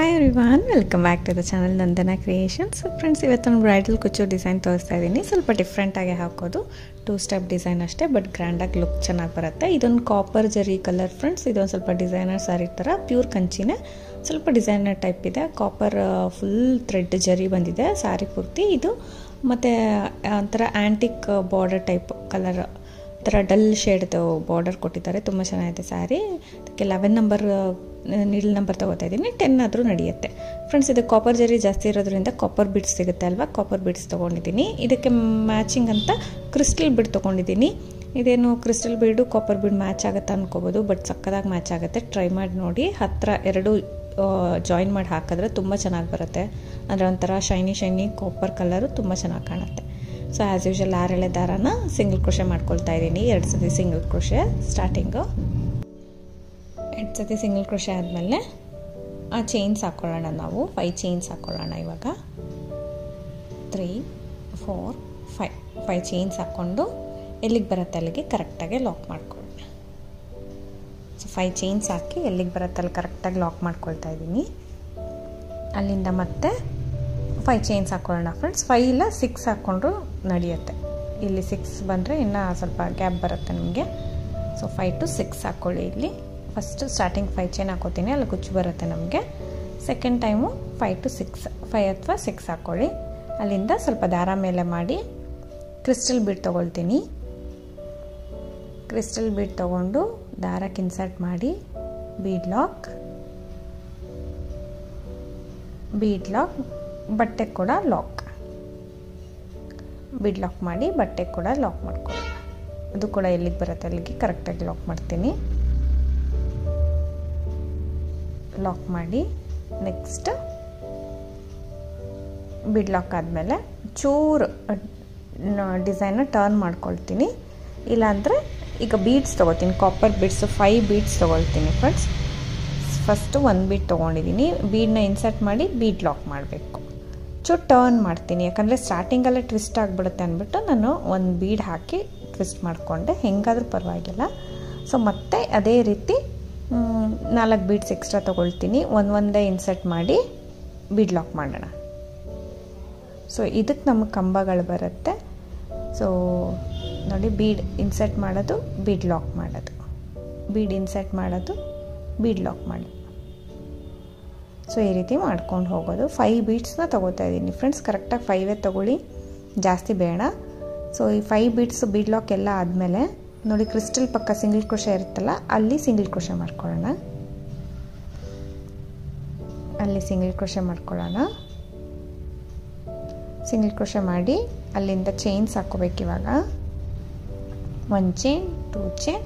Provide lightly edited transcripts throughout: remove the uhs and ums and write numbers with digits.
Hi everyone, welcome back to the channel Nandana creations. Friends, ಇವತ್ತು bridal ಕುಚ್ಚು design ತೋರಿಸ್ತಾ ಇದ್ದೀನಿ. ಸ್ವಲ್ಪ ಡಿಫ್ರೆಂಟಾಗಿ ಹಾಕೋದು, 2 ಸ್ಟೆಪ್ ಡಿಸೈನ್ ಅಷ್ಟೇ, ಬಟ್ ಗ್ರ್ಯಾಂಡಾಗಿ ಲುಕ್ ಚೆನ್ನಾಗಿ ಬರುತ್ತೆ. ಇದೊಂದು ಕಾಪರ್ ಜರಿ ಕಲರ್ ಫ್ರೆಂಡ್ಸ್. ಇದೊಂದು ಸ್ವಲ್ಪ ಡಿಸೈನರ್ ಸಾರಿ ಥರ, ಪ್ಯೂರ್ ಕಂಚಿನೇ, ಸ್ವಲ್ಪ ಡಿಸೈನರ್ ಟೈಪ್ ಇದೆ. ಕಾಪರ್ ಫುಲ್ ಥ್ರೆಡ್ ಜರಿ ಬಂದಿದೆ ಸಾರಿ ಪೂರ್ತಿ. ಇದು ಮತ್ತು ಒಂಥರ ಆ್ಯಂಟಿಕ್ ಬಾರ್ಡರ್ ಟೈಪ್ ಕಲರ್, ಥರ ಡಲ್ ಶೇಡ್ದು ಬಾರ್ಡರ್ ಕೊಟ್ಟಿದ್ದಾರೆ. ತುಂಬ ಚೆನ್ನಾಗಿದೆ ಸ್ಯಾರಿ. ಅದಕ್ಕೆ 11 ನಂಬರ್ ನೀಡಲ್ ನಂಬರ್ ತೊಗೋತಾ ಇದ್ದೀನಿ. 10 ಆದರೂ ನಡೆಯುತ್ತೆ ಫ್ರೆಂಡ್ಸ್. ಇದು ಕಾಪರ್ ಜರಿ ಜಾಸ್ತಿ ಇರೋದ್ರಿಂದ ಕಾಪರ್ ಬಿಡ್ಸ್ ಸಿಗುತ್ತೆ ಅಲ್ವಾ, ಕಾಪರ್ ಬಿಡ್ಸ್ ತೊಗೊಂಡಿದ್ದೀನಿ. ಇದಕ್ಕೆ ಮ್ಯಾಚಿಂಗ್ ಅಂತ ಕ್ರಿಸ್ಟಲ್ ಬಿಡ್ ತೊಗೊಂಡಿದ್ದೀನಿ. ಇದೇನು ಕ್ರಿಸ್ಟಲ್ ಬೀಡು ಕಾಪರ್ ಬಿಡ್ ಮ್ಯಾಚ್ ಆಗುತ್ತೆ ಅಂದ್ಕೋಬೋದು, ಬಟ್ ಸಕ್ಕದಾಗಿ ಮ್ಯಾಚ್ ಆಗುತ್ತೆ. ಟ್ರೈ ಮಾಡಿ ನೋಡಿ. ಹತ್ತಿರ ಎರಡು ಜಾಯಿನ್ ಮಾಡಿ ಹಾಕಿದ್ರೆ ತುಂಬ ಚೆನ್ನಾಗಿ ಬರುತ್ತೆ. ಅಂದರೆ ಒಂಥರ ಶೈನಿ ಕಾಪರ್ ಕಲರು ತುಂಬ ಚೆನ್ನಾಗಿ ಕಾಣುತ್ತೆ. ಸೊ ಆ್ಯಸ್ ಯೂಶಲ್ 6 ಎಳೆ ದಾರನ ಸಿಂಗಲ್ ಕ್ರೋಶೆ ಮಾಡ್ಕೊಳ್ತಾ ಇದ್ದೀನಿ. 2 ಸತಿ ಸಿಂಗಲ್ ಕ್ರೋಶೆ ಸ್ಟಾರ್ಟಿಂಗು. 2 ಸತಿ ಸಿಂಗಲ್ ಕ್ರೋಶೆ ಆದಮೇಲೆ ಆ ಚೈನ್ಸ್ ಹಾಕ್ಕೊಳ್ಳೋಣ. ನಾವು 5 ಚೈನ್ಸ್ ಹಾಕ್ಕೊಳ್ಳೋಣ ಇವಾಗ. 3, 4, 5 ಚೈನ್ಸ್ ಹಾಕ್ಕೊಂಡು ಎಲ್ಲಿಗೆ ಬರುತ್ತೆ ಅಲ್ಲಿಗೆ ಕರೆಕ್ಟಾಗಿ ಲಾಕ್ ಮಾಡ್ಕೊಳ್ಳೋಣ. ಸೊ 5 ಚೈನ್ಸ್ ಹಾಕಿ ಎಲ್ಲಿಗೆ ಬರುತ್ತೆ ಅಲ್ಲಿ ಕರೆಕ್ಟಾಗಿ ಲಾಕ್ ಮಾಡ್ಕೊಳ್ತಾ ಇದ್ದೀನಿ. ಅಲ್ಲಿಂದ ಮತ್ತೆ 5 ಚೈನ್ಸ್ ಹಾಕ್ಕೊಳ್ಳೋಣ ಫ್ರೆಂಡ್ಸ್. 5 ಇಲ್ಲ 6 ಹಾಕ್ಕೊಂಡ್ರು ನಡೆಯುತ್ತೆ. ಇಲ್ಲಿ 6 ಬಂದರೆ ಇನ್ನೂ ಸ್ವಲ್ಪ ಗ್ಯಾಪ್ ಬರುತ್ತೆ ನಿಮಗೆ. ಸೊ 5 to 6 ಹಾಕ್ಕೊಳ್ಳಿ. ಇಲ್ಲಿ ಫಸ್ಟು ಸ್ಟಾರ್ಟಿಂಗ್ 5 ಚೈನ್ ಹಾಕೋತೀನಿ, ಅಲ್ಲಿ ಕುಚ್ಚು ಬರುತ್ತೆ ನಮಗೆ. ಸೆಕೆಂಡ್ ಟೈಮು 5 to 6, 5 ಅಥವಾ 6 ಹಾಕ್ಕೊಳ್ಳಿ. ಅಲ್ಲಿಂದ ಸ್ವಲ್ಪ ದಾರ ಮೇಲೆ ಮಾಡಿ ಕ್ರಿಸ್ಟಲ್ ಬೀಡ್ ತೊಗೊಳ್ತೀನಿ. ಕ್ರಿಸ್ಟಲ್ ಬೀಡ್ ತೊಗೊಂಡು ದಾರಕ್ಕೆ ಇನ್ಸರ್ಟ್ ಮಾಡಿ ಬೀಡ್ ಲಾಕ್, ಬಟ್ಟೆ ಕೂಡ ಲಾಕ್, ಬೀಡ್ ಲಾಕ್ ಮಾಡಿ ಬಟ್ಟೆ ಕೂಡ ಲಾಕ್ ಮಾಡ್ಕೊಳ್ಳಿ. ಅದು ಕೂಡ ಎಲ್ಲಿಗೆ ಬರುತ್ತೆ ಅಲ್ಲಿಗೆ ಕರೆಕ್ಟಾಗಿ ಲಾಕ್ ಮಾಡ್ತೀನಿ. ಲಾಕ್ ಮಾಡಿ ನೆಕ್ಸ್ಟ್ ಬೀಡ್ ಲಾಕ್ ಆದಮೇಲೆ ಚೂರು ಡಿಸೈನ್ನ ಟರ್ನ್ ಮಾಡ್ಕೊಳ್ತೀನಿ. ಇಲ್ಲಾಂದರೆ ಈಗ ಬೀಡ್ಸ್ ತೊಗೋತೀನಿ, ಕಾಪರ್ ಬೀಡ್ಸು 5 ಬೀಡ್ಸ್ ತೊಗೊಳ್ತೀನಿ ಫ್ರೆಂಡ್ಸ್. ಫಸ್ಟು 1 ಬೀಡ್ ತೊಗೊಂಡಿದ್ದೀನಿ. ಬೀಡನ್ನ ಇನ್ಸರ್ಟ್ ಮಾಡಿ ಬೀಡ್ ಲಾಕ್ ಮಾಡಬೇಕು. ಚೂರು ಟರ್ನ್ ಮಾಡ್ತೀನಿ, ಯಾಕಂದರೆ ಸ್ಟಾರ್ಟಿಂಗಲ್ಲೇ ಟ್ವಿಸ್ಟ್ ಆಗಿಬಿಡುತ್ತೆ ಅಂದ್ಬಿಟ್ಟು ನಾನು 1 ಬೀಡ್ ಹಾಕಿ ಟ್ವಿಸ್ಟ್ ಮಾಡಿಕೊಂಡೆ. ಹೆಂಗಾದರೂ ಪರವಾಗಿಲ್ಲ. ಸೊ ಮತ್ತೆ ಅದೇ ರೀತಿ 4 ಬೀಡ್ಸ್ ಎಕ್ಸ್ಟ್ರಾ ತೊಗೊಳ್ತೀನಿ. ಒಂದೇ ಇನ್ಸರ್ಟ್ ಮಾಡಿ ಬೀಡ್ ಲಾಕ್ ಮಾಡೋಣ. ಸೊ ಇದಕ್ಕೆ ನಮಗೆ ಕಂಬಗಳು ಬರುತ್ತೆ. ಸೊ ನೋಡಿ, ಬೀಡ್ ಇನ್ಸರ್ಟ್ ಮಾಡೋದು, ಬೀಡ್ ಲಾಕ್ ಮಾಡೋದು, ಬೀಡ್ ಇನ್ಸರ್ಟ್ ಮಾಡೋದು, ಬೀಡ್ ಲಾಕ್ ಮಾಡಿ. ಸೊ ಈ ರೀತಿ ಮಾಡ್ಕೊಂಡು ಹೋಗೋದು. 5 ಬೀಡ್ಸ್ನ ತೊಗೋತಾ ಇದ್ದೀನಿ ಫ್ರೆಂಡ್ಸ್. ಕರೆಕ್ಟಾಗಿ 5 ತೊಗೊಳ್ಳಿ, ಜಾಸ್ತಿ ಬೇಡ. ಸೊ ಈ 5 ಬೀಡ್ಸು ಬೀಡ್ ಲಾಕ್ ಎಲ್ಲ ಆದಮೇಲೆ ನೋಡಿ, ಕ್ರಿಸ್ಟಲ್ ಪಕ್ಕ ಸಿಂಗಲ್ ಕ್ರೋಶೆ ಇರುತ್ತಲ್ಲ, ಅಲ್ಲಿ ಸಿಂಗಲ್ ಕ್ರೋಶೆ ಮಾಡ್ಕೊಳ್ಳೋಣ. ಅಲ್ಲಿ ಸಿಂಗಲ್ ಕ್ರೋಶೆ ಮಾಡ್ಕೊಳ್ಳೋಣ. ಸಿಂಗಲ್ ಕ್ರೋಶೆ ಮಾಡಿ ಅಲ್ಲಿಂದ ಚೈನ್ಸ್ ಹಾಕ್ಕೋಬೇಕು. ಇವಾಗ 1 ಚೈನ್, 2 ಚೈನ್,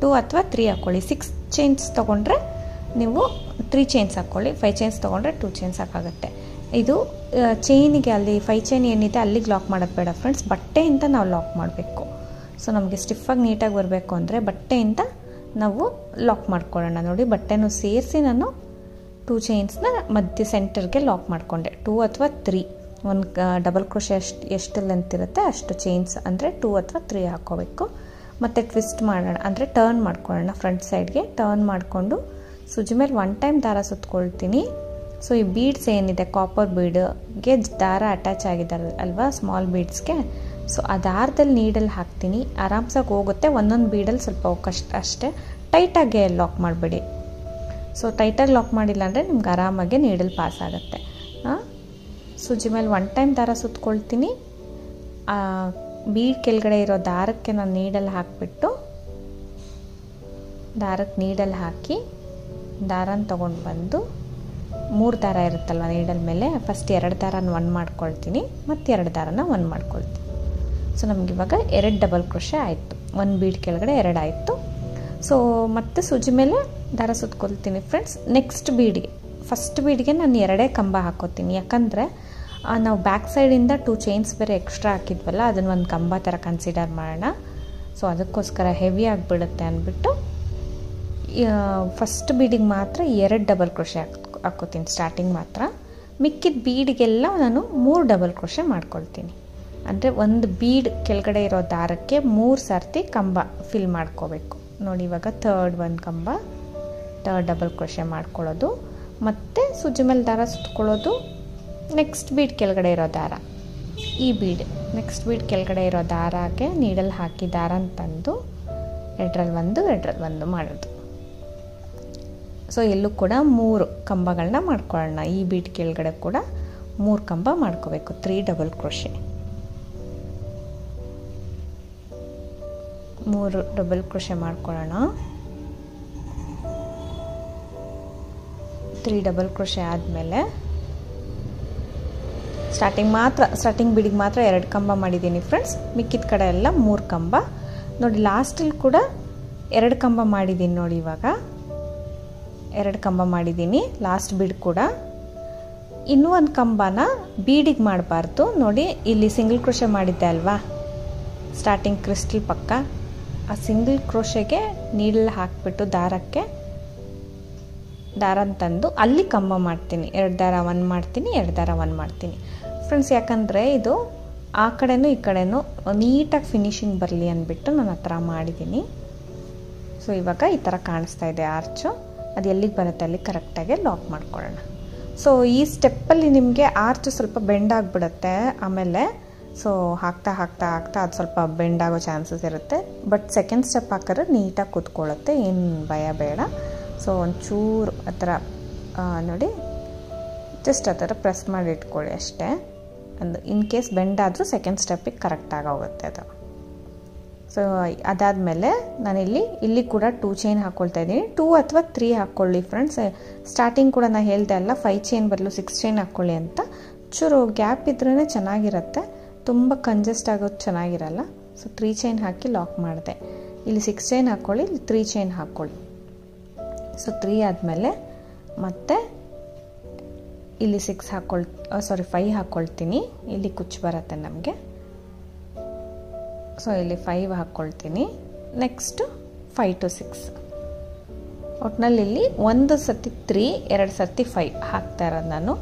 2 ಅಥವಾ 3 ಹಾಕ್ಕೊಳ್ಳಿ. 6 ಚೈನ್ಸ್ ತೊಗೊಂಡ್ರೆ ನೀವು 3 ಚೈನ್ಸ್ ಹಾಕ್ಕೊಳ್ಳಿ. 5 ಚೈನ್ಸ್ ತೊಗೊಂಡ್ರೆ 2 ಚೈನ್ಸ್ ಸಾಕಾಗುತ್ತೆ. ಇದು ಚೈನಿಗೆ ಅಲ್ಲಿ 5 ಚೈನ್ ಏನಿದೆ ಅಲ್ಲಿಗೆ ಲಾಕ್ ಮಾಡೋದು ಬೇಡ ಫ್ರೆಂಡ್ಸ್, ಬಟ್ಟೆಯಿಂದ ನಾವು ಲಾಕ್ ಮಾಡಬೇಕು. ಸೊ ನಮಗೆ ಸ್ಟಿಫಾಗಿ ನೀಟಾಗಿ ಬರಬೇಕು ಅಂದರೆ ಬಟ್ಟೆಯಿಂದ ನಾವು ಲಾಕ್ ಮಾಡ್ಕೊಳ್ಳೋಣ. ನೋಡಿ, ಬಟ್ಟೆನೂ ಸೇರಿಸಿ ನಾನು 2 ಚೈನ್ಸ್ನ ಮಧ್ಯ ಸೆಂಟರ್ಗೆ ಲಾಕ್ ಮಾಡಿಕೊಂಡೆ. 2 ಅಥವಾ 3, ಒಂದು ಡಬಲ್ ಕ್ರೋಶೆ ಎಷ್ಟು ಲೆಂತ್ ಇರುತ್ತೆ ಅಷ್ಟು ಚೈನ್ಸ್, ಅಂದರೆ 2 ಅಥವಾ 3 ಹಾಕ್ಕೋಬೇಕು. ಮತ್ತು ಟ್ವಿಸ್ಟ್ ಮಾಡೋಣ, ಅಂದರೆ ಟರ್ನ್ ಮಾಡ್ಕೊಳ್ಳೋಣ. ಫ್ರಂಟ್ ಸೈಡ್ಗೆ ಟರ್ನ್ ಮಾಡಿಕೊಂಡು ಸುಜಿ ಮೇಲೆ 1 ಟೈಮ್ ದಾರ ಸುತ್ಕೊಳ್ತೀನಿ. ಸೊ ಈ ಬೀಡ್ಸ್ ಏನಿದೆ ಕಾಪರ್ ಬೀಡ್ಗೆ ದಾರ ಅಟ್ಯಾಚ್ ಆಗಿದ್ದಾರೆ ಅಲ್ವಾ, ಸ್ಮಾಲ್ ಬೀಡ್ಸ್ಗೆ. ಸೊ ಆ ದಾರದಲ್ಲಿ ನೀಡಲ್ಲಿ ಹಾಕ್ತೀನಿ. ಆರಾಮ್ಸಾಗಿ ಹೋಗುತ್ತೆ. ಒಂದೊಂದು ಬೀಡಲ್ಲಿ ಸ್ವಲ್ಪ ಅಷ್ಟೇ ಟೈಟಾಗಿ ಲಾಕ್ ಮಾಡಬೇಡಿ. ಸೊ ಟೈಟಾಗಿ ಲಾಕ್ ಮಾಡಿಲ್ಲ ಅಂದರೆ ನಿಮ್ಗೆ ಆರಾಮಾಗಿ ನೀಡಲ್ ಪಾಸ್ ಆಗುತ್ತೆ. ಸುಜಿ ಮೇಲೆ 1 ಟೈಮ್ ದಾರ ಸುತ್ಕೊಳ್ತೀನಿ. ಬೀಡ್ ಕೆಳಗಡೆ ಇರೋ ದಾರಕ್ಕೆ ನಾನು ನೀಡಲ್ಲಿ ಹಾಕಿಬಿಟ್ಟು, ದಾರಕ್ಕೆ ನೀಡಲ್ಲಿ ಹಾಕಿ ದಾರನ ತೊಗೊಂಡು ಬಂದು 3 ದಾರ ಇರುತ್ತಲ್ವ ನೀಡಲ್ ಮೇಲೆ, ಫಸ್ಟ್ 2 ದಾರನ 1 ಮಾಡ್ಕೊಳ್ತೀನಿ, ಮತ್ತು 2 ದಾರನ 1 ಮಾಡ್ಕೊಳ್ತೀನಿ. ಸೊ ನಮಗಿವಾಗ 2 ಡಬಲ್ ಕ್ರೋಶೆ ಆಯಿತು. 1 ಬೀಡ್ ಕೆಳಗಡೆ 2 ಆಯಿತು. ಸೊ ಮತ್ತೆ ಸುಜಿ ಮೇಲೆ ದಾರ ಸುತ್ಕೊಳ್ತೀನಿ ಫ್ರೆಂಡ್ಸ್. ನೆಕ್ಸ್ಟ್ ಬೀಡ್ಗೆ, ಫಸ್ಟ್ ಬೀಡ್ಗೆ ನಾನು 2 ಕಂಬ ಹಾಕೋತೀನಿ. ಯಾಕಂದರೆ ನಾವು ಬ್ಯಾಕ್ ಸೈಡಿಂದ 2 ಚೈನ್ಸ್ ಬೇರೆ ಎಕ್ಸ್ಟ್ರಾ ಹಾಕಿದ್ವಲ್ಲ, ಅದನ್ನು ಒಂದು ಕಂಬ ಥರ ಕನ್ಸಿಡರ್ ಮಾಡೋಣ. ಸೊ ಅದಕ್ಕೋಸ್ಕರ ಹೆವಿ ಆಗಿಬಿಡುತ್ತೆ ಅಂದ್ಬಿಟ್ಟು ಫಸ್ಟ್ ಬೀಡಿಗೆ ಮಾತ್ರ 2 ಡಬಲ್ ಕ್ರೋಶೆ ಹಾಕೋತೀನಿ ಸ್ಟಾರ್ಟಿಂಗ್ ಮಾತ್ರ. ಮಿಕ್ಕಿದ ಬೀಡಿಗೆಲ್ಲ ನಾನು 3 ಡಬಲ್ ಕ್ರೋಶೆ ಮಾಡ್ಕೊಳ್ತೀನಿ. ಅಂದರೆ ಒಂದು ಬೀಡ್ ಕೆಳಗಡೆ ಇರೋ ದಾರಕ್ಕೆ 3 ಸರ್ತಿ ಕಂಬ ಫಿಲ್ ಮಾಡ್ಕೋಬೇಕು. ನೋಡಿ, ಇವಾಗ ಥರ್ಡ್ 1 ಕಂಬ, ಥರ್ಡ್ ಡಬಲ್ ಕ್ರೋಶೆ ಮಾಡ್ಕೊಳ್ಳೋದು. ಮತ್ತು ಸೂಜಿ ಮೇಲೆ ದಾರ ಸುತ್ಕೊಳ್ಳೋದು. ನೆಕ್ಸ್ಟ್ ಬೀಡ್ ಕೆಳಗಡೆ ಇರೋ ದಾರ, ಈ ಬೀಡ್ ನೆಕ್ಸ್ಟ್ ಬೀಡ್ ಕೆಳಗಡೆ ಇರೋ ದಾರಕ್ಕೆ ನೀಡಲ್ ಹಾಕಿ ದಾರ ತಂದು ಎರಡರಲ್ಲಿ ಒಂದು ಮಾಡೋದು. ಸೊ ಎಲ್ಲೂ ಕೂಡ 3 ಕಂಬಗಳನ್ನ ಮಾಡ್ಕೊಳ್ಳೋಣ. ಈ ಬೀಡ್ ಕೆಳಗಡೆ ಕೂಡ 3 ಕಂಬ ಮಾಡ್ಕೋಬೇಕು. 3 ಡಬಲ್ ಕ್ರೋಶೆ, 3 ಡಬಲ್ ಕ್ರೋಶೆ ಮಾಡ್ಕೊಳ್ಳೋಣ. 3 ಡಬಲ್ ಕ್ರೋಶೆ ಆದಮೇಲೆ ಸ್ಟಾರ್ಟಿಂಗ್ ಬೀಡಿಗೆ ಮಾತ್ರ 2 ಕಂಬ ಮಾಡಿದ್ದೀನಿ ಫ್ರೆಂಡ್ಸ್. ಮಿಕ್ಕಿದ ಕಡೆ ಎಲ್ಲ 3 ಕಂಬ ನೋಡಿ. ಲಾಸ್ಟಲ್ಲಿ ಕೂಡ 2 ಕಂಬ ಮಾಡಿದ್ದೀನಿ ನೋಡಿ. ಇವಾಗ 2 ಕಂಬ ಮಾಡಿದ್ದೀನಿ ಲಾಸ್ಟ್ ಬೀಡ್ ಕೂಡ. ಇನ್ನೂ ಒಂದು ಕಂಬನ ಬೀಡಿಗೆ ಮಾಡಬಾರ್ದು ನೋಡಿ. ಇಲ್ಲಿ ಸಿಂಗಲ್ ಕ್ರೋಶೆ ಮಾಡಿದ್ದೆ ಅಲ್ವಾ ಸ್ಟಾರ್ಟಿಂಗ್ ಕ್ರಿಸ್ಟಲ್ ಪಕ್ಕ, ಆ ಸಿಂಗಲ್ ಕ್ರೋಶೆಗೆ ನೀಡಲ್ ಹಾಕಿಬಿಟ್ಟು ದಾರಕ್ಕೆ ದಾರ ತಂದು ಅಲ್ಲಿ ಕಂಬ ಮಾಡ್ತೀನಿ. 2 ದಾರ 1 ಮಾಡ್ತೀನಿ, 2 ದಾರ 1 ಮಾಡ್ತೀನಿ ಫ್ರೆಂಡ್ಸ್. ಯಾಕಂದರೆ ಇದು ಆ ಕಡೆನೂ ಈ ಕಡೆನೂ ನೀಟಾಗಿ ಫಿನಿಶಿಂಗ್ ಬರಲಿ ಅಂದ್ಬಿಟ್ಟು ನಾನು ಆ ಥರ ಮಾಡಿದ್ದೀನಿ. ಸೊ ಇವಾಗ ಈ ಥರ ಕಾಣಿಸ್ತಾ ಇದೆ ಆರ್ಚು. ಅದು ಎಲ್ಲಿಗೆ ಬರುತ್ತೆ ಅಲ್ಲಿ ಕರೆಕ್ಟಾಗಿ ಲಾಕ್ ಮಾಡ್ಕೊಳ್ಳೋಣ. ಸೊ ಈ ಸ್ಟೆಪ್ಪಲ್ಲಿ ನಿಮಗೆ ಆರ್ಚು ಸ್ವಲ್ಪ ಬೆಂಡ್ ಆಗಿಬಿಡುತ್ತೆ ಆಮೇಲೆ. ಸೊ ಹಾಕ್ತಾ ಅದು ಸ್ವಲ್ಪ ಬೆಂಡ್ ಆಗೋ ಚಾನ್ಸಸ್ ಇರುತ್ತೆ. ಬಟ್ ಸೆಕೆಂಡ್ ಸ್ಟೆಪ್ ಹಾಕಿದ್ರೆ ನೀಟಾಗಿ ಕೂತ್ಕೊಳ್ಳುತ್ತೆ, ಏನು ಭಯ ಬೇಡ. ಸೊ ಒಂಚೂರು ಆ ಥರ ನೋಡಿ, ಜಸ್ಟ್ ಆ ಥರ ಪ್ರೆಸ್ ಮಾಡಿ ಇಟ್ಕೊಳ್ಳಿ ಅಷ್ಟೇ. ಇನ್ ಕೇಸ್ ಬೆಂಡ್ ಆದರೂ ಸೆಕೆಂಡ್ ಸ್ಟೆಪ್ಪಿಗೆ ಕರೆಕ್ಟಾಗಿ ಹೋಗುತ್ತೆ ಅದು. ಸೊ ಅದಾದಮೇಲೆ ಇಲ್ಲಿ ಕೂಡ 2 ಚೈನ್ ಹಾಕ್ಕೊಳ್ತಾ ಇದ್ದೀನಿ. 2 ಅಥವಾ 3 ಹಾಕ್ಕೊಳ್ಳಿ ಫ್ರೆಂಡ್ಸ್. ಸ್ಟಾರ್ಟಿಂಗ್ ಕೂಡ ನಾನು ಹೇಳ್ದೆ ಅಲ್ಲ 5 ಚೈನ್ ಬದಲು 6 ಚೈನ್ ಹಾಕ್ಕೊಳ್ಳಿ ಅಂತ. ಚೂರು ಗ್ಯಾಪ್ ಇದ್ರೇ ಚೆನ್ನಾಗಿರುತ್ತೆ, ತುಂಬ ಕಂಜೆಸ್ಟ್ ಆಗೋದು ಚೆನ್ನಾಗಿರಲ್ಲ. ಸೊ 3 ಚೈನ್ ಹಾಕಿ ಲಾಕ್ ಮಾಡಿದೆ. ಇಲ್ಲಿ 6 ಚೈನ್ ಹಾಕ್ಕೊಳ್ಳಿ, ಇಲ್ಲಿ 3 ಚೈನ್ ಹಾಕ್ಕೊಳ್ಳಿ. ಸೊ 3 ಆದಮೇಲೆ ಮತ್ತೆ ಇಲ್ಲಿ 5 ಹಾಕ್ಕೊಳ್ತೀನಿ. ಇಲ್ಲಿ ಕುಚ್ಚು ಬರುತ್ತೆ ನಮಗೆ. ಸೊ ಇಲ್ಲಿ 5 ಹಾಕ್ಕೊಳ್ತೀನಿ. Next 5 to 6. ಒಟ್ಟಿನಲ್ಲಿ ಇಲ್ಲಿ 1 ಸತಿ 3, 2 ಸತಿ 5 ಹಾಕ್ತಾ ಇರೋದು ನಾನು.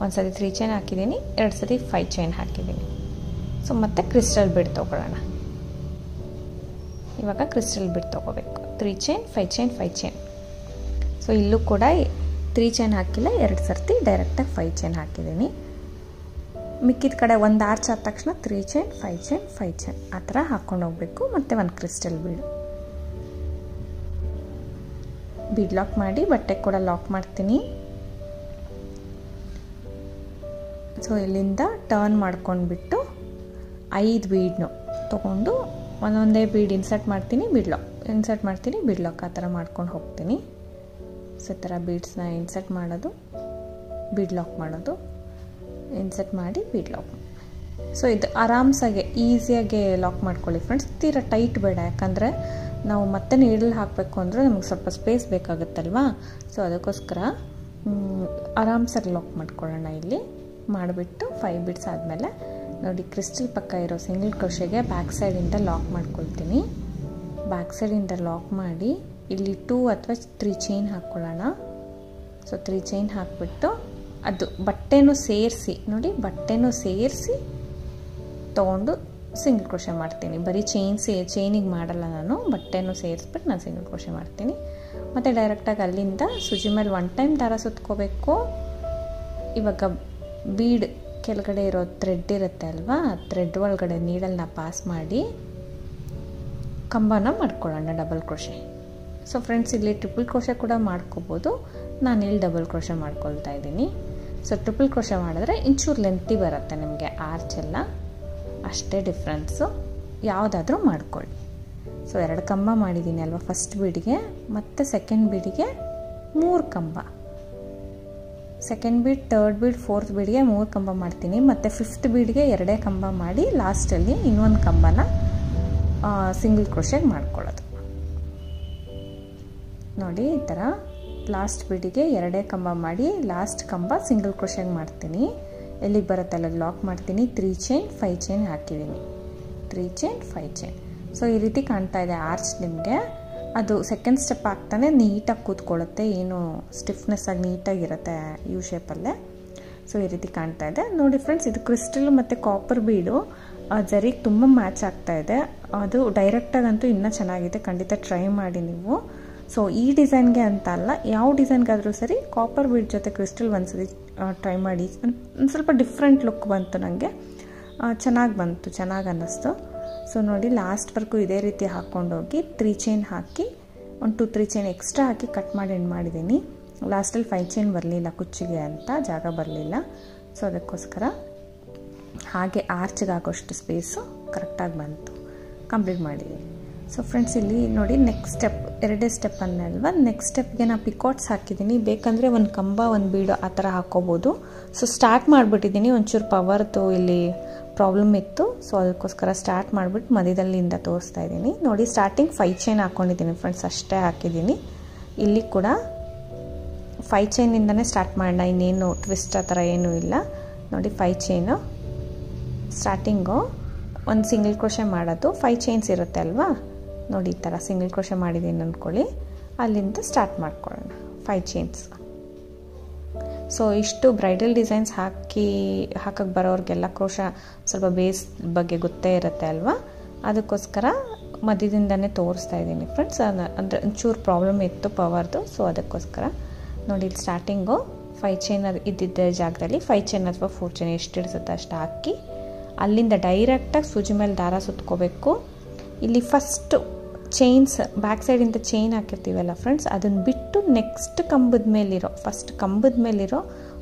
1 ಸತಿ 3 ಚೈನ್ ಹಾಕಿದ್ದೀನಿ, 2 ಸತಿ 5 ಚೈನ್ ಹಾಕಿದ್ದೀನಿ. ಸೊ ಮತ್ತೆ ಕ್ರಿಸ್ಟಲ್ ಬೀಡ್ ತೊಗೊಳ್ಳೋಣ. ಇವಾಗ ಕ್ರಿಸ್ಟಲ್ ಬೀಡ್ ತೊಗೋಬೇಕು. 3 ಚೈನ್ 5 ಚೈನ್ 5 ಚೈನ್. ಸೊ ಇಲ್ಲೂ ಕೂಡ 3 ಚೈನ್ ಹಾಕಿಲ್ಲ, 2 ಸರ್ತಿ ಡೈರೆಕ್ಟಾಗಿ 5 ಚೈನ್ ಹಾಕಿದ್ದೀನಿ. ಮಿಕ್ಕಿದ ಕಡೆ ಒಂದು ಆರ್ಚ್ ಆದ ತಕ್ಷಣ 3 ಚೈನ್ 5 ಚೈನ್ 5 ಚೈನ್ ಆ ಥರ ಹಾಕ್ಕೊಂಡು ಹೋಗಬೇಕು. ಮತ್ತು ಒಂದು ಕ್ರಿಸ್ಟಲ್ ಬೀಡ್ ಲಾಕ್ ಮಾಡಿ ಬಟ್ಟೆ ಕೂಡ ಲಾಕ್ ಮಾಡ್ತೀನಿ. ಸೊ ಇಲ್ಲಿಂದ ಟರ್ನ್ ಮಾಡ್ಕೊಂಡ್ಬಿಟ್ಟು 5 ಬೀಡ್ನು ತೊಗೊಂಡು ಒಂದೊಂದೇ ಬೀಡ್ ಇನ್ಸರ್ಟ್ ಮಾಡ್ತೀನಿ, ಬೀಡ್ ಲಾಕ್ ಆ ಥರ ಮಾಡ್ಕೊಂಡು ಹೋಗ್ತೀನಿ. ಸೊ ಈ ಥರ ಬೀಡ್ಸ್ನ ಇನ್ಸರ್ಟ್ ಮಾಡೋದು, ಬೀಡ್ ಲಾಕ್ ಮಾಡೋದು, ಇನ್ಸರ್ಟ್ ಮಾಡಿ ಬೀಡ್ ಲಾಕ್. ಸೊ ಇದು ಆರಾಮ್ಸಾಗೆ ಈಸಿಯಾಗಿ ಲಾಕ್ ಮಾಡ್ಕೊಳ್ಳಿ ಫ್ರೆಂಡ್ಸ್. ತೀರಾ ಟೈಟ್ ಬೇಡ, ಯಾಕಂದರೆ ನಾವು ಮತ್ತೆ ನೀಡಲ್ ಹಾಕಬೇಕು ಅಂದರೆ ನಮಗೆ ಸ್ವಲ್ಪ ಸ್ಪೇಸ್ ಬೇಕಾಗುತ್ತಲ್ವಾ. ಸೊ ಅದಕ್ಕೋಸ್ಕರ ಆರಾಮ್ಸಾಗಿ ಲಾಕ್ ಮಾಡ್ಕೊಳ್ಳೋಣ. ಇಲ್ಲಿ ಮಾಡಿಬಿಟ್ಟು 5 ಬೀಡ್ಸ್ ಆದಮೇಲೆ ನೋಡಿ ಕ್ರಿಸ್ಟಲ್ ಪಕ್ಕ ಇರೋ ಸಿಂಗಲ್ ಕ್ರೋಶೆಗೆ ಬ್ಯಾಕ್ ಸೈಡಿಂದ ಲಾಕ್ ಮಾಡ್ಕೊಳ್ತೀನಿ. ಬ್ಯಾಕ್ ಸೈಡಿಂದ ಲಾಕ್ ಮಾಡಿ ಇಲ್ಲಿ 2 ಅಥವಾ 3 ಚೈನ್ ಹಾಕ್ಕೊಳ್ಳೋಣ. ಸೊ 3 ಚೈನ್ ಹಾಕ್ಬಿಟ್ಟು ಅದು ಬಟ್ಟೆನೂ ಸೇರಿಸಿ ತೊಗೊಂಡು ಸಿಂಗಲ್ ಕ್ರೋಶೆ ಮಾಡ್ತೀನಿ. ಬರೀ ಚೈನಿಗೆ ಮಾಡಲ್ಲ ನಾನು, ಬಟ್ಟೆನೂ ಸೇರಿಸ್ಬಿಟ್ಟು ನಾನು ಸಿಂಗಲ್ ಕ್ರೋಶೆ ಮಾಡ್ತೀನಿ. ಮತ್ತು ಡೈರೆಕ್ಟಾಗಿ ಅಲ್ಲಿಂದ ಸುಜಿ ಮೇಲೆ 1 ಟೈಮ್ ದಾರ ಸುತ್ಕೋಬೇಕು. ಇವಾಗ ಬೀಡ್ ಕೆಳಗಡೆ ಇರೋ ಥ್ರೆಡ್ ಇರುತ್ತೆ ಅಲ್ವಾ, ಥ್ರೆಡ್ ಒಳಗಡೆ ನೀಡಲ್ನ ಪಾಸ್ ಮಾಡಿ ಕಂಬನ ಮಾಡ್ಕೊಳ್ಳೋಣ ಡಬಲ್ ಕ್ರೋಶೆ. ಸೊ ಫ್ರೆಂಡ್ಸ್ ಇಲ್ಲಿ ಟ್ರಿಪಲ್ ಕ್ರೋಶೆ ಕೂಡ ಮಾಡ್ಕೋಬೋದು, ನಾನು ಇಲ್ಲಿ ಡಬಲ್ ಕ್ರೋಶೆ ಮಾಡ್ಕೊಳ್ತಾ ಇದ್ದೀನಿ. ಸೊ ಟ್ರಿಪಲ್ ಕ್ರೋಶೆ ಮಾಡಿದ್ರೆ ಇಂಚೂರು ಲೆಂತಿ ಬರುತ್ತೆ ನಿಮಗೆ ಆರ್ಚ್ ಎಲ್ಲ, ಅಷ್ಟೇ ಡಿಫ್ರೆನ್ಸು. ಯಾವುದಾದ್ರೂ ಮಾಡ್ಕೊಳ್ಳಿ. ಸೊ 2 ಕಂಬ ಮಾಡಿದ್ದೀನಿ ಅಲ್ವಾ ಫಸ್ಟ್ ಬೀಡಿಗೆ, ಮತ್ತು ಸೆಕೆಂಡ್ ಬೀಡಿಗೆ 3 ಕಂಬ, second bead, third bead, fourth ಬೀಡ್ಗೆ 3 ಕಂಬ ಮಾಡ್ತೀನಿ. ಮತ್ತು 5th ಬೀಡ್ಗೆ 2 ಕಂಬ ಮಾಡಿ ಲಾಸ್ಟಲ್ಲಿ ಇನ್ನೊಂದು ಕಂಬನ ಸಿಂಗಲ್ ಕ್ರೋಶೆಗೆ ಮಾಡ್ಕೊಳ್ಳೋದು. ನೋಡಿ ಈ ಥರ ಲಾಸ್ಟ್ ಬೀಡಿಗೆ 2 ಕಂಬ ಮಾಡಿ ಲಾಸ್ಟ್ ಕಂಬ ಸಿಂಗಲ್ ಕ್ರೋಶೆಗೆ ಮಾಡ್ತೀನಿ. ಎಲ್ಲಿಗೆ ಬರುತ್ತೆ ಅಲ್ಲಿಗೆ ಲಾಕ್ ಮಾಡ್ತೀನಿ. 3 ಚೈನ್ 5 ಚೈನ್ ಹಾಕಿದ್ದೀನಿ, 3 ಚೈನ್ 5 ಚೈನ್. ಸೊ ಈ ರೀತಿ ಕಾಣ್ತಾ ಇದೆ ಆರ್ಚ್ ನಿಮಗೆ. ಅದು ಸೆಕೆಂಡ್ ಸ್ಟೆಪ್ ಆಗ್ತಾನೆ ನೀಟಾಗಿ ಕೂತ್ಕೊಳ್ಳುತ್ತೆ, ಏನು ಸ್ಟಿಫ್ನೆಸ್ ಆಗಿ ನೀಟಾಗಿರುತ್ತೆ ಯು ಶೇಪಲ್ಲೇ. ಸೊ ಈ ರೀತಿ ಕಾಣ್ತಾ ಇದೆ ನೋಡಿ ಫ್ರೆಂಡ್ಸ್. ಇದು ಕ್ರಿಸ್ಟಲ್ ಮತ್ತು ಕಾಪರ್ ಬೀಡು ಜರಿಗೆ ತುಂಬ ಮ್ಯಾಚ್ ಆಗ್ತಾ ಇದೆ. ಅದು ಡೈರೆಕ್ಟಾಗಂತೂ ಇನ್ನೂ ಚೆನ್ನಾಗಿದೆ, ಖಂಡಿತ ಟ್ರೈ ಮಾಡಿ ನೀವು. ಸೊ ಈ ಡಿಸೈನ್ಗೆ ಅಂತ ಅಲ್ಲ, ಯಾವ ಡಿಸೈನ್ಗಾದರೂ ಸರಿ ಕಾಪರ್ ಬೀಡ್ ಜೊತೆ ಕ್ರಿಸ್ಟಲ್ ಒಂದ್ಸರಿ ಟ್ರೈ ಮಾಡಿ. ಒಂದು ಸ್ವಲ್ಪ ಡಿಫ್ರೆಂಟ್ ಲುಕ್ ಬಂತು ನನಗೆ, ಚೆನ್ನಾಗಿ ಬಂತು, ಚೆನ್ನಾಗಿ ಅನ್ನಿಸ್ತು. ಸೊ ನೋಡಿ ಲಾಸ್ಟ್ವರೆಗೂ ಇದೇ ರೀತಿ ಹಾಕ್ಕೊಂಡೋಗಿ 3 ಚೈನ್ ಹಾಕಿ ಒಂದು 2-3 ಚೈನ್ ಎಕ್ಸ್ಟ್ರಾ ಹಾಕಿ ಕಟ್ ಮಾಡಿ ಎಂಡ್ ಮಾಡಿದ್ದೀನಿ. ಲಾಸ್ಟಲ್ಲಿ 5 ಚೈನ್ ಬರಲಿಲ್ಲ ಕುಚ್ಚಿಗೆ ಅಂತ, ಜಾಗ ಬರಲಿಲ್ಲ. ಸೊ ಅದಕ್ಕೋಸ್ಕರ ಹಾಗೆ ಆರ್ಚ್ಗೆ ಆಗೋಷ್ಟು ಸ್ಪೇಸು ಕರೆಕ್ಟಾಗಿ ಬಂತು, ಕಂಪ್ಲೀಟ್ ಮಾಡಿದ್ದೀನಿ. ಸೊ ಫ್ರೆಂಡ್ಸ್ ಇಲ್ಲಿ ನೋಡಿ ನೆಕ್ಸ್ಟ್ ಸ್ಟೆಪ್, ಎರಡೇ ಸ್ಟೆಪ್ ಅನ್ನಲ್ವ, ನೆಕ್ಸ್ಟ್ ಸ್ಟೆಪ್ಗೆ ನಾನು ಪಿಕಾಟ್ಸ್ ಹಾಕಿದ್ದೀನಿ. ಬೇಕಂದರೆ ಒಂದು ಕಂಬ ಒಂದು ಬೀಡು ಆ ಥರ ಹಾಕ್ಕೋಬೋದು. ಸೊ ಸ್ಟಾರ್ಟ್ ಮಾಡಿಬಿಟ್ಟಿದ್ದೀನಿ, ಒಂಚೂರು ಪವರ್ದು ಇಲ್ಲಿ ಪ್ರಾಬ್ಲಮ್ ಇತ್ತು. ಸೊ ಅದಕ್ಕೋಸ್ಕರ ಸ್ಟಾರ್ಟ್ ಮಾಡಿಬಿಟ್ಟು ಮಧ್ಯದಲ್ಲಿಂದ ತೋರಿಸ್ತಾ ಇದ್ದೀನಿ. ನೋಡಿ ಸ್ಟಾರ್ಟಿಂಗ್ 5 ಚೈನ್ ಹಾಕ್ಕೊಂಡಿದ್ದೀನಿ ಫ್ರೆಂಡ್ಸ್, ಅಷ್ಟೇ ಹಾಕಿದ್ದೀನಿ. ಇಲ್ಲಿ ಕೂಡ 5 ಚೈನಿಂದನೇ ಸ್ಟಾರ್ಟ್ ಮಾಡೋಣ, ಇನ್ನೇನು ಟ್ವಿಸ್ಟ್ ಆ ಥರ ಏನೂ ಇಲ್ಲ. ನೋಡಿ 5 ಚೈನು ಸ್ಟಾರ್ಟಿಂಗು ಒಂದು ಸಿಂಗಲ್ ಕ್ರೋಶೆ ಮಾಡೋದು. 5 ಚೈನ್ಸ್ ಇರುತ್ತೆ ಅಲ್ವಾ, ನೋಡಿ ಈ ಥರ ಸಿಂಗಲ್ ಕ್ರೋಶೆ ಮಾಡಿದ್ದೀನಿ ಅಂದ್ಕೊಳ್ಳಿ, ಅಲ್ಲಿಂದ ಸ್ಟಾರ್ಟ್ ಮಾಡ್ಕೊಳ್ಳೋಣ 5 ಚೈನ್ಸ್. ಸೊ ಇಷ್ಟು ಬ್ರೈಡಲ್ ಡಿಸೈನ್ಸ್ ಹಾಕಕ್ಕೆ ಬರೋರಿಗೆಲ್ಲ ಕ್ರೋಶ ಸ್ವಲ್ಪ ಬೇಸ್ ಬಗ್ಗೆ ಗೊತ್ತೇ ಇರುತ್ತೆ ಅಲ್ವಾ, ಅದಕ್ಕೋಸ್ಕರ ಮಧ್ಯದಿಂದನೇ ತೋರಿಸ್ತಾ ಇದ್ದೀನಿ ಫ್ರೆಂಡ್ಸ್. ಅಂದರೆ ಒಂಚೂರು ಪ್ರಾಬ್ಲಮ್ ಇತ್ತು ಪವರ್ದು, ಸೊ ಅದಕ್ಕೋಸ್ಕರ ನೋಡಿ ಇಲ್ಲಿ ಸ್ಟಾರ್ಟಿಂಗು 5 ಚೈನ್ ಇದ್ದಿದ್ದ ಜಾಗದಲ್ಲಿ 5 ಚೈನ್ ಅಥವಾ 4 ಚೈನ್ ಎಷ್ಟು ಇಡಿಸುತ್ತೆ ಅಷ್ಟು ಹಾಕಿ ಅಲ್ಲಿಂದ ಡೈರೆಕ್ಟಾಗಿ ಸೂಜಿ ಮೇಲೆ ದಾರ ಸುತ್ಕೋಬೇಕು. ಇಲ್ಲಿ ಫಸ್ಟು ಚೈನ್ಸ್ ಬ್ಯಾಕ್ ಸೈಡಿಂದ ಚೈನ್ ಹಾಕಿರ್ತೀವಲ್ಲ ಫ್ರೆಂಡ್ಸ್, ಅದನ್ನು ಬಿಟ್ಟು ನೆಕ್ಸ್ಟ್ ಫಸ್ಟ್ ಕಂಬದ ಮೇಲಿರೋ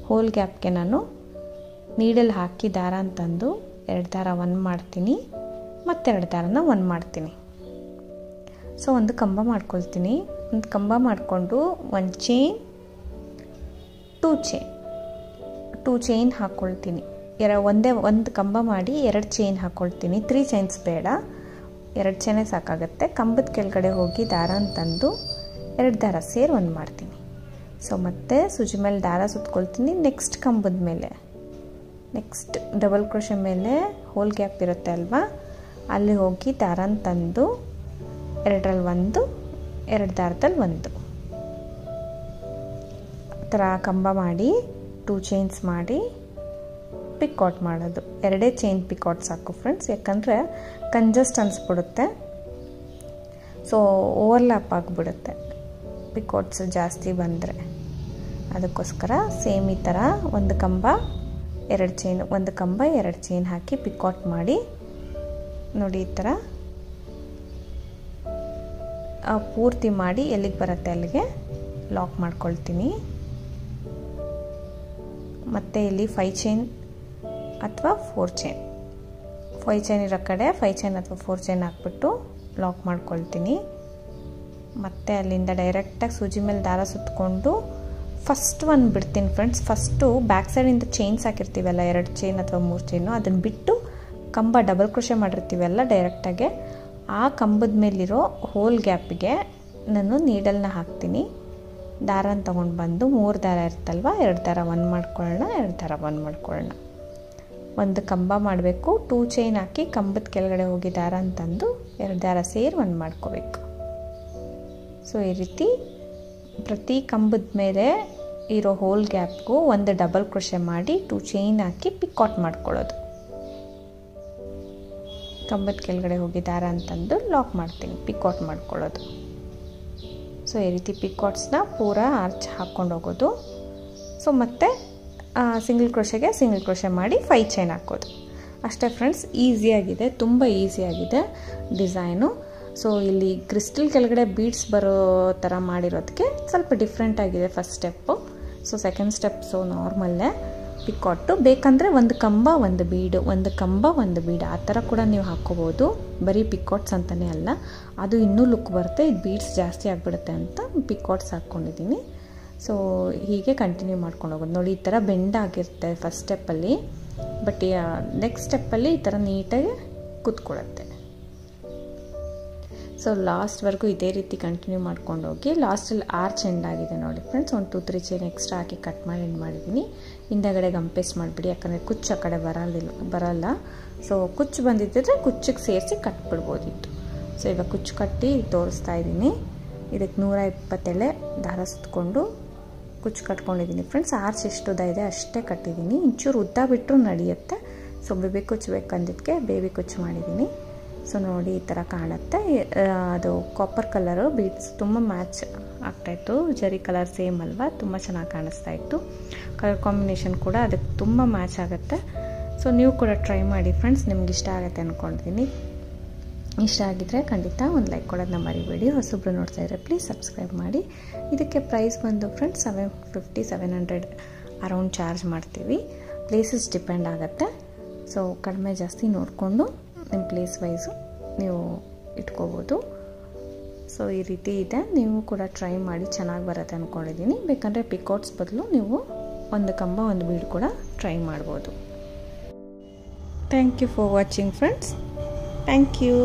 ಹೋಲ್ ಗ್ಯಾಪ್ಗೆ ನಾನು ನೀಡಲ್ಲಿ ಹಾಕಿ ದಾರ ಅಂತಂದು 2 ದಾರ 1 ಮಾಡ್ತೀನಿ, ಮತ್ತೆರಡು ದಾರನ 1 ಮಾಡ್ತೀನಿ. ಸೊ ಒಂದು ಕಂಬ ಮಾಡ್ಕೊಳ್ತೀನಿ, ಒಂದು ಕಂಬ ಮಾಡಿಕೊಂಡು 1 ಚೈನ್ 2 ಚೈನ್ ಹಾಕ್ಕೊಳ್ತೀನಿ. ಒಂದು ಕಂಬ ಮಾಡಿ 2 ಚೈನ್ ಹಾಕ್ಕೊಳ್ತೀನಿ. 3 ಚೈನ್ಸ್ ಬೇಡ, 2 ಚೈನೇ ಸಾಕಾಗುತ್ತೆ. ಕಂಬದ ಕೆಳಗಡೆ ಹೋಗಿ ದಾರ ಅಂತಂದು 2 ದಾರ ಸೇರಿ 1 ಮಾಡ್ತೀನಿ. ಸೊ ಮತ್ತೆ ಸೂಜಿ ಮೇಲೆ ದಾರ ಸುತ್ಕೊಳ್ತೀನಿ. ನೆಕ್ಸ್ಟ್ ಕಂಬದ ಮೇಲೆ ನೆಕ್ಸ್ಟ್ ಡಬಲ್ ಕ್ರೋಶೆ ಮೇಲೆ ಹೋಲ್ ಗ್ಯಾಪ್ ಇರುತ್ತೆ ಅಲ್ವಾ, ಅಲ್ಲಿ ಹೋಗಿ ದಾರ ಅಂತಂದು 2ರಲ್ಲಿ 1, 2 ದಾರದಲ್ಲಿ 1 ಆ ಥರ ಕಂಬ ಮಾಡಿ 2 ಚೈನ್ಸ್ ಮಾಡಿ ಪಿಕಾಟ್ ಮಾಡೋದು. 2 ಚೈನ್ ಪಿಕಾಟ್ ಸಾಕು ಫ್ರೆಂಡ್ಸ್, ಯಾಕಂದರೆ ಕಂಜಸ್ಟ್ ಅನಿಸ್ಬಿಡುತ್ತೆ. ಸೊ ಓವರ್ಲ್ಯಾಪ್ ಆಗಿಬಿಡುತ್ತೆ ಪಿಕಾಟ್ಸ್ ಜಾಸ್ತಿ ಬಂದರೆ, ಅದಕ್ಕೋಸ್ಕರ ಸೇಮ್ ಈ ಥರ ಒಂದು ಕಂಬ 2 ಚೈನ್, ಒಂದು ಕಂಬ 2 ಚೈನ್ ಹಾಕಿ ಪಿಕಾಟ್ ಮಾಡಿ ನೋಡಿ ಈ ಥರ ಪೂರ್ತಿ ಮಾಡಿ ಎಲ್ಲಿಗೆ ಬರುತ್ತೆ ಅಲ್ಲಿಗೆ ಲಾಕ್ ಮಾಡ್ಕೊಳ್ತೀನಿ. ಮತ್ತು ಇಲ್ಲಿ 5 ಚೈನ್ ಅಥವಾ 4 ಚೈನ್, 5 ಚೈನ್ ಇರೋ ಕಡೆ 5 ಚೈನ್ ಅಥವಾ 4 ಚೈನ್ ಹಾಕ್ಬಿಟ್ಟು ಲಾಕ್ ಮಾಡ್ಕೊಳ್ತೀನಿ. ಮತ್ತು ಅಲ್ಲಿಂದ ಡೈರೆಕ್ಟಾಗಿ ಸೂಜಿ ಮೇಲೆ ದಾರ ಸುತ್ತಕೊಂಡು ಫಸ್ಟ್ 1 ಬಿಡ್ತೀನಿ ಫ್ರೆಂಡ್ಸ್. ಫಸ್ಟು ಬ್ಯಾಕ್ ಸೈಡಿಂದ ಚೈನ್ಸ್ ಹಾಕಿರ್ತೀವಲ್ಲ 2 ಚೈನ್ ಅಥವಾ 3 ಚೈನು, ಅದನ್ನು ಬಿಟ್ಟು ಕಂಬ ಡಬಲ್ ಕ್ರೋಶೆ ಮಾಡಿರ್ತೀವಲ್ಲ ಡೈರೆಕ್ಟಾಗೆ, ಆ ಕಂಬದ ಮೇಲಿರೋ ಹೋಲ್ ಗ್ಯಾಪಿಗೆ ನಾನು ನೀಡಲ್ನ ಹಾಕ್ತೀನಿ. ದಾರನ ತೊಗೊಂಡು ಬಂದು 3 ದಾರ ಇರ್ತಲ್ವ, 2 ದಾರ 1 ಮಾಡ್ಕೊಳ್ಳೋಣ, 2 ದಾರ 1 ಮಾಡ್ಕೊಳ್ಳೋಣ. ಒಂದು ಕಂಬ ಮಾಡಬೇಕು, 2 ಚೈನ್ ಹಾಕಿ ಕಂಬದ ಕೆಳಗಡೆ ಹೋಗಿ ದಾರ ಅಂತಂದು 2 ದಾರ ಸೇರಿ 1 ಮಾಡ್ಕೋಬೇಕು. ಸೊ ಈ ರೀತಿ ಪ್ರತಿ ಕಂಬದ ಮೇಲೆ ಇರೋ ಹೋಲ್ ಗ್ಯಾಪ್ಗೂ ಒಂದು ಡಬಲ್ ಕ್ರೋಶೆ ಮಾಡಿ 2 ಚೈನ್ ಹಾಕಿ ಪಿಕಾಟ್ ಮಾಡ್ಕೊಳ್ಳೋದು. ಕಂಬದ ಕೆಳಗಡೆ ಹೋಗಿ ದಾರ ಅಂತಂದು ಲಾಕ್ ಮಾಡ್ತೀನಿ, ಪಿಕಾಟ್ ಮಾಡ್ಕೊಳ್ಳೋದು. ಸೊ ಈ ರೀತಿ ಪಿಕಾಟ್ಸ್ನ ಪೂರಾ ಆರ್ಚ್ ಹಾಕ್ಕೊಂಡು ಹೋಗೋದು. ಸೊ ಮತ್ತು ಸಿಂಗಲ್ ಕ್ರೋಶೆ ಮಾಡಿ 5 ಚೈನ್ ಹಾಕೋದು ಅಷ್ಟೇ ಫ್ರೆಂಡ್ಸ್. ಈಸಿಯಾಗಿದೆ, ತುಂಬ ಈಸಿಯಾಗಿದೆ ಡಿಸೈನು. ಸೊ ಇಲ್ಲಿ ಕ್ರಿಸ್ಟಲ್ ಕೆಳಗಡೆ ಬೀಡ್ಸ್ ಬರೋ ಥರ ಮಾಡಿರೋದಕ್ಕೆ ಸ್ವಲ್ಪ ಡಿಫ್ರೆಂಟ್ ಆಗಿದೆ first step. So second step so ನಾರ್ಮಲ್ಲೇ ಪಿಕಾಟು. ಬೇಕಂದರೆ ಒಂದು ಕಂಬ ಒಂದು ಬೀಡು, ಒಂದು ಕಂಬ ಒಂದು ಬೀಡು ಆ ಥರ ಕೂಡ ನೀವು ಹಾಕ್ಕೋಬೋದು. ಬರೀ ಪಿಕಾಟ್ಸ್ ಅಂತಲೇ ಅಲ್ಲ, ಅದು ಇನ್ನೂ ಲುಕ್ ಬರುತ್ತೆ. ಇದು ಬೀಡ್ಸ್ ಜಾಸ್ತಿ ಆಗಿಬಿಡುತ್ತೆ ಅಂತ ಪಿಕಾಟ್ಸ್ ಹಾಕ್ಕೊಂಡಿದ್ದೀನಿ. ಸೊ ಹೀಗೆ ಕಂಟಿನ್ಯೂ ಮಾಡ್ಕೊಂಡು ಹೋಗೋದು. ನೋಡಿ ಈ ಥರ ಬೆಂಡ್ ಆಗಿರುತ್ತೆ ಫಸ್ಟ್ ಸ್ಟೆಪ್ಪಲ್ಲಿ, ಬಟ್ ನೆಕ್ಸ್ಟ್ ಸ್ಟೆಪ್ಪಲ್ಲಿ ಈ ಥರ ನೀಟಾಗಿ ಕೂತ್ಕೊಳ್ಳುತ್ತೆ. ಸೊ ಲಾಸ್ಟ್ವರೆಗೂ ಇದೇ ರೀತಿ ಕಂಟಿನ್ಯೂ ಮಾಡ್ಕೊಂಡು ಹೋಗಿ ಲಾಸ್ಟಲ್ಲಿ ಆರ್ಚ್ ಎಂಡ್ ಆಗಿದೆ ನೋಡಿ ಫ್ರೆಂಡ್ಸ್. ಒಂದು 2-3 ಚೈನ್ ಎಕ್ಸ್ಟ್ರಾ ಹಾಕಿ ಕಟ್ ಮಾಡಿ ಎಂಡ್ ಮಾಡಿದ್ದೀನಿ. ಹಿಂದಗಡೆ ಗಂಪೇಸ್ಟ್ ಮಾಡಿಬಿಡಿ, ಯಾಕಂದರೆ ಕುಚ್ಚು ಆ ಕಡೆ ಬರಲ್ಲ. ಸೊ ಕುಚ್ಚು ಬಂದಿದ್ದರೆ ಕುಚ್ಚಿಗೆ ಸೇರಿಸಿ ಕಟ್ಬಿಡ್ಬೋದಿತ್ತು. ಸೊ ಈಗ ಕುಚ್ಚು ಕಟ್ಟಿ ತೋರಿಸ್ತಾ ಇದ್ದೀನಿ. ಇದಕ್ಕೆ 120 ಎಳೆ ದಾರ ಸುತ್ತಕೊಂಡು ಕುಚ್ಚು ಕಟ್ಕೊಂಡಿದ್ದೀನಿ ಫ್ರೆಂಡ್ಸ್. ಆರ್ಚ್ ಎಷ್ಟು ಉದ್ದ ಇದೆ ಅಷ್ಟೇ ಕಟ್ಟಿದ್ದೀನಿ, ಇಂಚೂರು ಉದ್ದ ಬಿಟ್ಟರು ನಡೆಯುತ್ತೆ. ಸೊ ಬೇಬಿ ಕುಚ್ಚು ಬೇಕಂದಿದ್ದಕ್ಕೆ ಬೇಬಿ ಕುಚ್ಚು ಮಾಡಿದ್ದೀನಿ. ಸೊ ನೋಡಿ ಈ ಥರ ಕಾಣುತ್ತೆ. ಅದು ಕಾಪರ್ ಕಲರು ಬೀಡ್ಸ್ ತುಂಬ ಮ್ಯಾಚ್ ಆಗ್ತಾಯಿತ್ತು. ಜರಿ ಕಲರ್ ಸೇಮ್ ಅಲ್ವಾ, ತುಂಬ ಚೆನ್ನಾಗಿ ಕಾಣಿಸ್ತಾ ಇತ್ತು. ಕಲರ್ ಕಾಂಬಿನೇಷನ್ ಕೂಡ ಅದಕ್ಕೆ ತುಂಬ ಮ್ಯಾಚ್ ಆಗುತ್ತೆ. ಸೊ ನೀವು ಕೂಡ ಟ್ರೈ ಮಾಡಿ ಫ್ರೆಂಡ್ಸ್, ನಿಮ್ಗೆ ಇಷ್ಟ ಆಗುತ್ತೆ ಅಂದ್ಕೊಳ್ತೀನಿ. ಇಷ್ಟ ಆಗಿದ್ದರೆ ಖಂಡಿತ ಒಂದು ಲೈಕ್ ಕೊಡೋದನ್ನ ಮರಿಬೇಡಿ. ಹೊಸಬ್ರು ನೋಡ್ತಾ ಇದ್ದರೆ ಪ್ಲೀಸ್ ಸಬ್ಸ್ಕ್ರೈಬ್ ಮಾಡಿ. ಇದಕ್ಕೆ ಪ್ರೈಸ್ ಬಂದು ಫ್ರೆಂಡ್ಸ್ 750-700 ಅರೌಂಡ್ ಚಾರ್ಜ್ ಮಾಡ್ತೀವಿ. ಪ್ಲೇಸಸ್ ಡಿಪೆಂಡ್ ಆಗುತ್ತೆ. ಸೊ ಕಡಿಮೆ ಜಾಸ್ತಿ ನೋಡಿಕೊಂಡು ನಿಮ್ಮ ಪ್ಲೇಸ್ ವೈಸು ನೀವು ಇಟ್ಕೋಬೋದು. ಸೊ ಈ ರೀತಿ ಇದೆ, ನೀವು ಕೂಡ ಟ್ರೈ ಮಾಡಿ, ಚೆನ್ನಾಗಿ ಬರುತ್ತೆ ಅಂದ್ಕೊಂಡಿದ್ದೀನಿ. ಬೇಕಂದರೆ ಪಿಕೌಟ್ಸ್ ಬದಲು ನೀವು ಒಂದು ಕಂಬ ಒಂದು ಬೀಡ್ ಕೂಡ ಟ್ರೈ ಮಾಡ್ಬೋದು. Thank you for watching friends. Thank you.